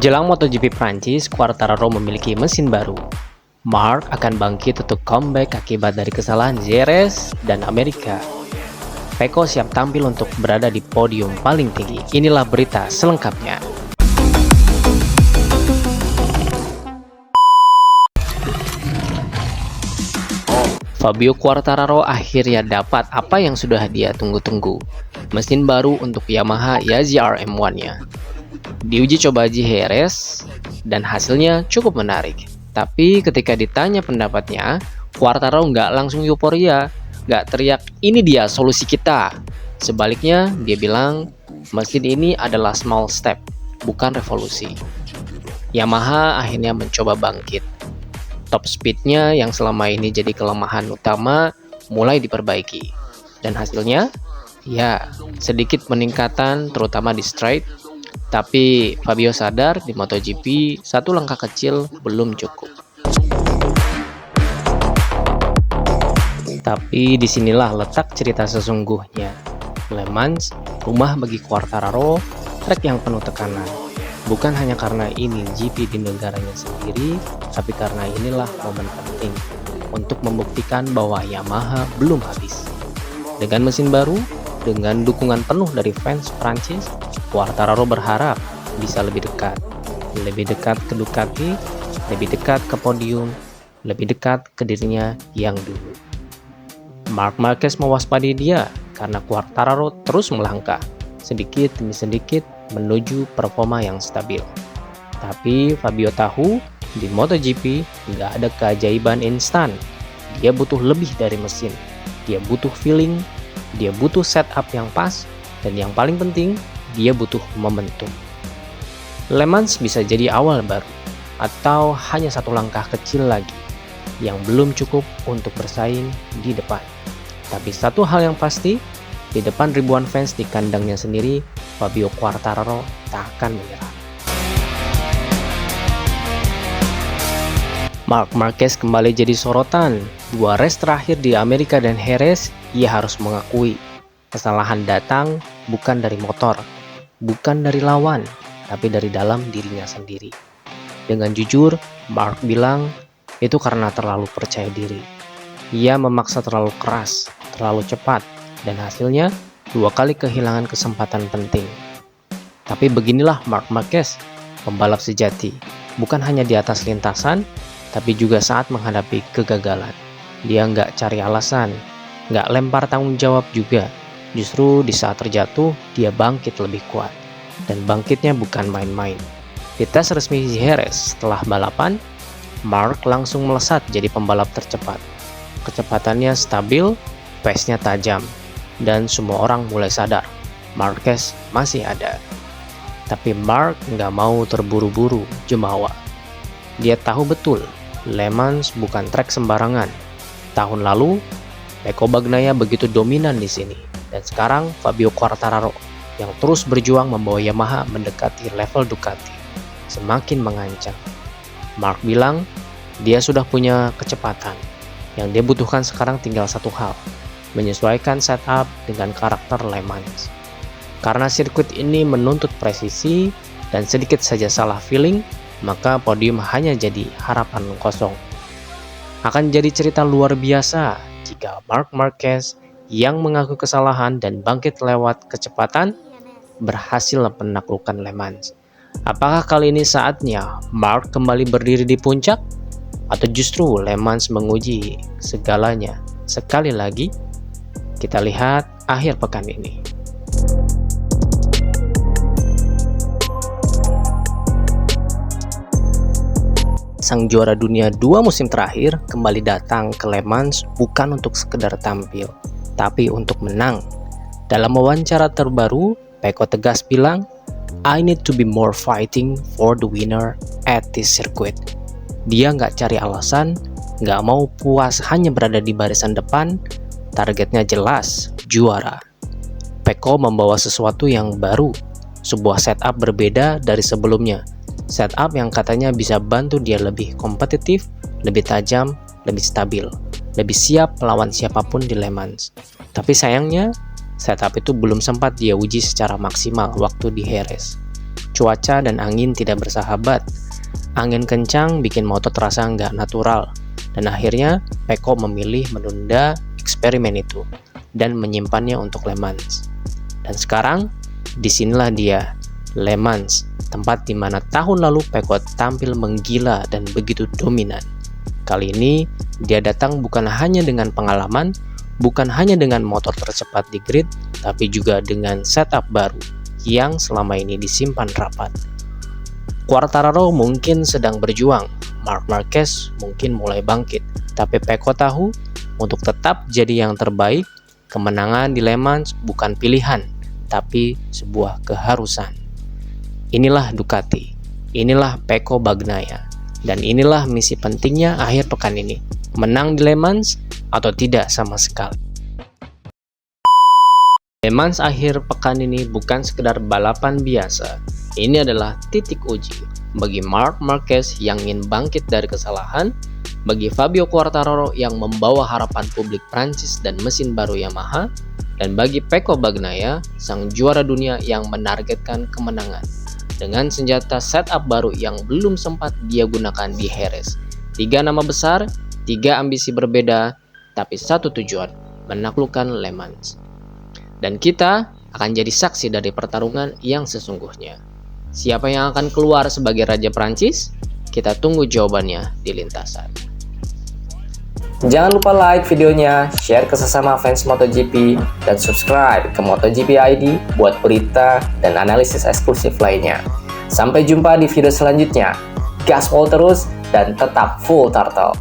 Jelang MotoGP Prancis, Quartararo memiliki mesin baru. Marc akan bangkit untuk comeback akibat dari kesalahan Jerez dan Amerika. Pecco siap tampil untuk berada di podium paling tinggi. Inilah berita selengkapnya. Fabio Quartararo akhirnya dapat apa yang sudah dia tunggu-tunggu. Mesin baru untuk Yamaha YZR M1-nya. Diuji coba Jerez dan hasilnya cukup menarik. Tapi ketika ditanya pendapatnya, Quartararo nggak langsung euforia, nggak teriak, "Ini dia solusi kita." Sebaliknya, dia bilang, mesin ini adalah small step, bukan revolusi. Yamaha akhirnya mencoba bangkit. Top speednya yang selama ini jadi kelemahan utama mulai diperbaiki. Dan hasilnya, ya sedikit peningkatan terutama di straight. Tapi Fabio sadar di MotoGP satu langkah kecil belum cukup. Tapi disinilah letak cerita sesungguhnya. Le Mans, rumah bagi Quartararo, trek yang penuh tekanan. Bukan hanya karena ini GP di negaranya sendiri, tapi karena inilah momen penting untuk membuktikan bahwa Yamaha belum habis. Dengan mesin baru, dengan dukungan penuh dari fans Prancis, Quartararo berharap bisa lebih dekat ke Ducati, lebih dekat ke podium, lebih dekat ke dirinya yang dulu. Marc Marquez mewaspadi dia karena Quartararo terus melangkah, sedikit demi sedikit menuju performa yang stabil. Tapi Fabio tahu di MotoGP nggak ada keajaiban instan. Dia butuh lebih dari mesin, dia butuh feeling, dia butuh setup yang pas, dan yang paling penting, dia butuh momentum. Le Mans bisa jadi awal baru, atau hanya satu langkah kecil lagi yang belum cukup untuk bersaing di depan. Tapi satu hal yang pasti, di depan ribuan fans di kandangnya sendiri, Fabio Quartararo tak akan menyerah. Marc Marquez kembali jadi sorotan. 2 race terakhir di Amerika dan Jerez, ia harus mengakui kesalahan datang bukan dari motor, bukan dari lawan, tapi dari dalam dirinya sendiri. Dengan jujur, Marc bilang itu karena terlalu percaya diri. Ia memaksa terlalu keras, terlalu cepat, dan hasilnya 2 kali kehilangan kesempatan penting. Tapi beginilah Marc Marquez, pembalap sejati. Bukan hanya di atas lintasan, tapi juga saat menghadapi kegagalan. Dia nggak cari alasan, nggak lempar tanggung jawab juga. Justru di saat terjatuh, dia bangkit lebih kuat. Dan bangkitnya bukan main-main. Di tes resmi Jerez setelah balapan, Marc langsung melesat jadi pembalap tercepat. Kecepatannya stabil, pace-nya tajam, dan semua orang mulai sadar Marquez masih ada. Tapi Marc nggak mau terburu-buru jumawa. Dia tahu betul, Le Mans bukan trek sembarangan. Tahun lalu, Pecco Bagnaia begitu dominan di sini. Dan sekarang Fabio Quartararo yang terus berjuang membawa Yamaha mendekati level Ducati, semakin mengancam. Marc bilang dia sudah punya kecepatan. Yang dia butuhkan sekarang tinggal satu hal, menyesuaikan setup dengan karakter Le Mans. Karena sirkuit ini menuntut presisi dan sedikit saja salah feeling, maka podium hanya jadi harapan kosong. Akan jadi cerita luar biasa jika Marc Marquez yang mengaku kesalahan dan bangkit lewat kecepatan berhasil menaklukkan Le Mans. Apakah kali ini saatnya Marc kembali berdiri di puncak? Atau justru Le Mans menguji segalanya sekali lagi? Kita lihat akhir pekan ini. Sang juara dunia 2 musim terakhir kembali datang ke Le Mans bukan untuk sekedar tampil, tapi untuk menang. Dalam wawancara terbaru, Pecco tegas bilang, "I need to be more fighting for the winner at this circuit." Dia nggak cari alasan, nggak mau puas hanya berada di barisan depan, targetnya jelas, juara. Pecco membawa sesuatu yang baru, sebuah setup berbeda dari sebelumnya. Setup yang katanya bisa bantu dia lebih kompetitif, lebih tajam, lebih stabil, lebih siap melawan siapapun di Le Mans. Tapi sayangnya, setup itu belum sempat dia uji secara maksimal waktu di Jerez. Cuaca dan angin tidak bersahabat. Angin kencang bikin motor terasa nggak natural. Dan akhirnya Pecco memilih menunda eksperimen itu dan menyimpannya untuk Le Mans. Dan sekarang, disinilah dia, Le Mans, tempat di mana tahun lalu Pecco tampil menggila dan begitu dominan. Kali ini, dia datang bukan hanya dengan pengalaman, bukan hanya dengan motor tercepat di grid, tapi juga dengan setup baru yang selama ini disimpan rapat. Quartararo mungkin sedang berjuang, Marc Marquez mungkin mulai bangkit, tapi Pecco tahu untuk tetap jadi yang terbaik, kemenangan di Le Mans bukan pilihan, tapi sebuah keharusan. Inilah Ducati, inilah Pecco Bagnaia, dan inilah misi pentingnya akhir pekan ini, menang di Le Mans atau tidak sama sekali. Le Mans akhir pekan ini bukan sekedar balapan biasa, ini adalah titik uji bagi Marc Marquez yang ingin bangkit dari kesalahan, bagi Fabio Quartararo yang membawa harapan publik Prancis dan mesin baru Yamaha, dan bagi Pecco Bagnaia, sang juara dunia yang menargetkan kemenangan dengan senjata setup baru yang belum sempat dia gunakan di Jerez. 3 nama besar, 3 ambisi berbeda, tapi satu tujuan, menaklukkan Le Mans. Dan kita akan jadi saksi dari pertarungan yang sesungguhnya. Siapa yang akan keluar sebagai Raja Prancis? Kita tunggu jawabannya di lintasan. Jangan lupa like videonya, share ke sesama fans MotoGP, dan subscribe ke MotoGP ID buat berita dan analisis eksklusif lainnya. Sampai jumpa di video selanjutnya. Gaspol terus dan tetap full throttle.